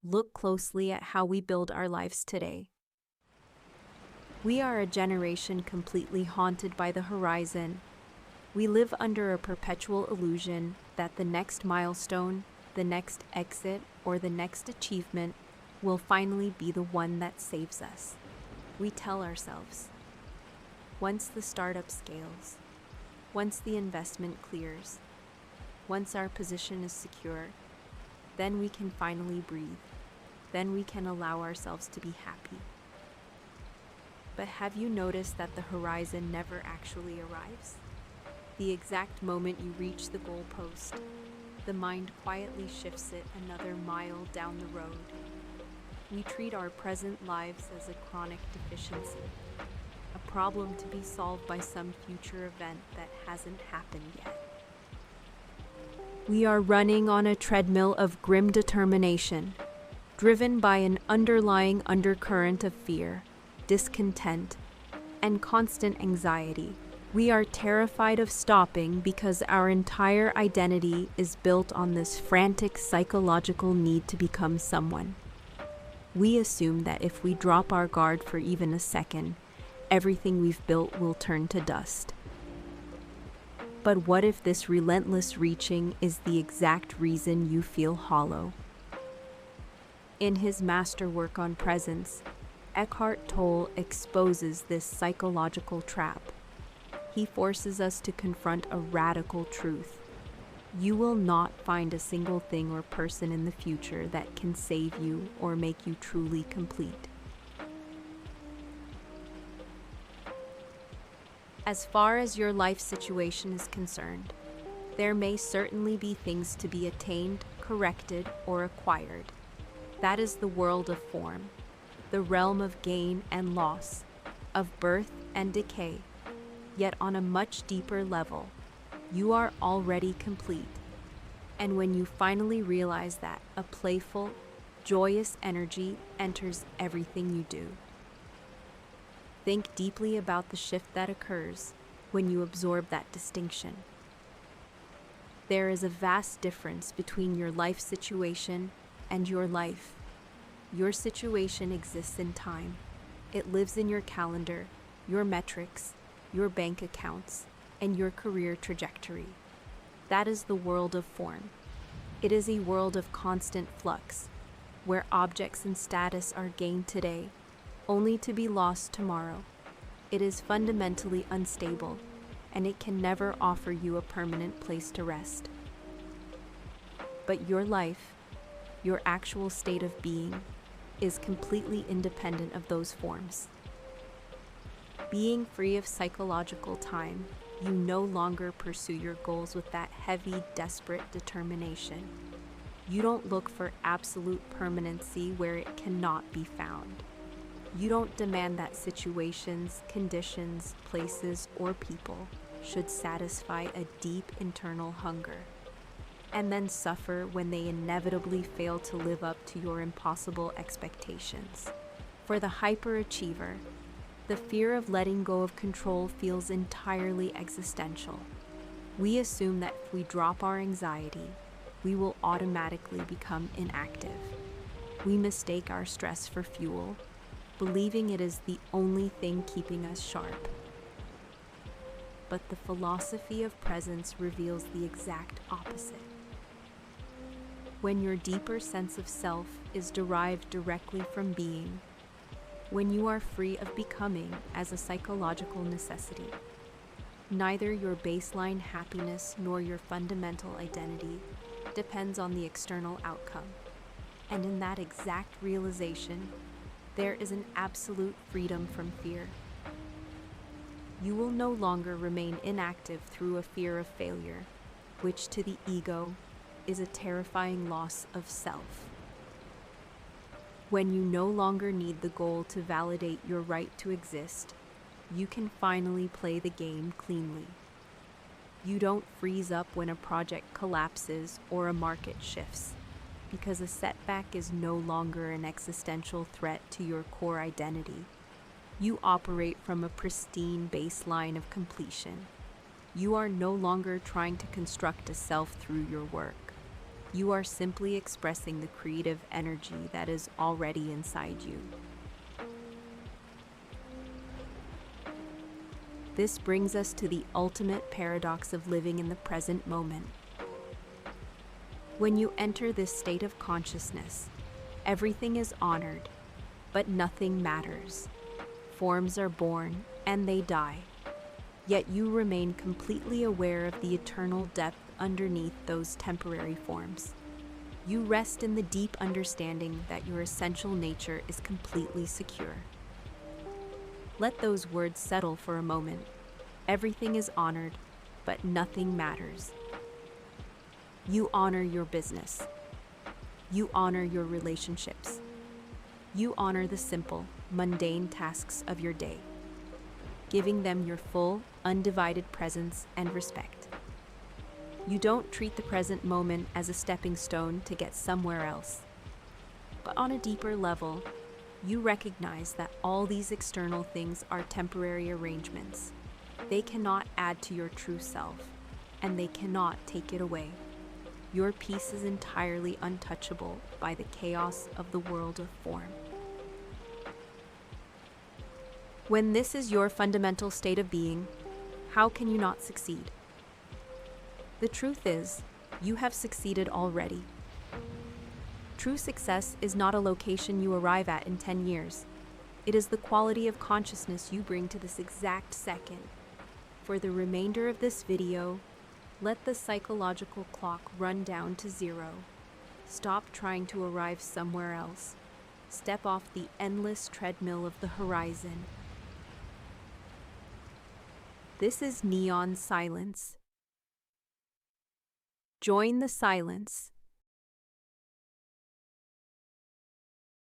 look closely at how we build our lives today. We are a generation completely haunted by the horizon. We live under a perpetual illusion that the next milestone, the next exit, or the next achievement will finally be the one that saves us. We tell ourselves, once the startup scales, once the investment clears, once our position is secure, then we can finally breathe. Then we can allow ourselves to be happy. But have you noticed that the horizon never actually arrives? The exact moment you reach the goalpost, the mind quietly shifts it another mile down the road. We treat our present lives as a chronic deficiency, a problem to be solved by some future event that hasn't happened yet. We are running on a treadmill of grim determination, driven by an underlying undercurrent of fear, discontent, and constant anxiety. We are terrified of stopping because our entire identity is built on this frantic psychological need to become someone. We assume that if we drop our guard for even a second, everything we've built will turn to dust. But what if this relentless reaching is the exact reason you feel hollow? In his masterwork on presence, Eckhart Tolle exposes this psychological trap. He forces us to confront a radical truth. You will not find a single thing or person in the future that can save you or make you truly complete. As far as your life situation is concerned, there may certainly be things to be attained, corrected, or acquired. That is the world of form, the realm of gain and loss, of birth and decay. Yet on a much deeper level, you are already complete. And when you finally realize that, a playful, joyous energy enters everything you do. Think deeply about the shift that occurs when you absorb that distinction. There is a vast difference between your life situation and your life. Your situation exists in time. It lives in your calendar, your metrics, your bank accounts, and your career trajectory. That is the world of form. It is a world of constant flux, where objects and status are gained today, only to be lost tomorrow. It is fundamentally unstable, and it can never offer you a permanent place to rest. But your life, your actual state of being, is completely independent of those forms. Being free of psychological time, you no longer pursue your goals with that heavy, desperate determination. You don't look for absolute permanency where it cannot be found. You don't demand that situations, conditions, places, or people should satisfy a deep internal hunger, and then suffer when they inevitably fail to live up to your impossible expectations. For the hyperachiever, the fear of letting go of control feels entirely existential. We assume that if we drop our anxiety, we will automatically become inactive. We mistake our stress for fuel, believing it is the only thing keeping us sharp. But the philosophy of presence reveals the exact opposite. When your deeper sense of self is derived directly from being, when you are free of becoming as a psychological necessity, neither your baseline happiness nor your fundamental identity depends on the external outcome. And in that exact realization, there is an absolute freedom from fear. You will no longer remain inactive through a fear of failure, which to the ego is a terrifying loss of self. When you no longer need the goal to validate your right to exist, you can finally play the game cleanly. You don't freeze up when a project collapses or a market shifts, because a setback is no longer an existential threat to your core identity. You operate from a pristine baseline of completion. You are no longer trying to construct a self through your work. You are simply expressing the creative energy that is already inside you. This brings us to the ultimate paradox of living in the present moment. When you enter this state of consciousness, everything is honored, but nothing matters. Forms are born and they die, yet you remain completely aware of the eternal depth underneath those temporary forms. You rest in the deep understanding that your essential nature is completely secure. Let those words settle for a moment. Everything is honored, but nothing matters. You honor your business. You honor your relationships. You honor the simple, mundane tasks of your day, giving them your full, undivided presence and respect. You don't treat the present moment as a stepping stone to get somewhere else. But on a deeper level, you recognize that all these external things are temporary arrangements. They cannot add to your true self, and they cannot take it away. Your peace is entirely untouchable by the chaos of the world of form. When this is your fundamental state of being, how can you not succeed? The truth is, you have succeeded already. True success is not a location you arrive at in 10 years. It is the quality of consciousness you bring to this exact second. For the remainder of this video, let the psychological clock run down to 0. Stop trying to arrive somewhere else. Step off the endless treadmill of the horizon. This is neon silence. Join the silence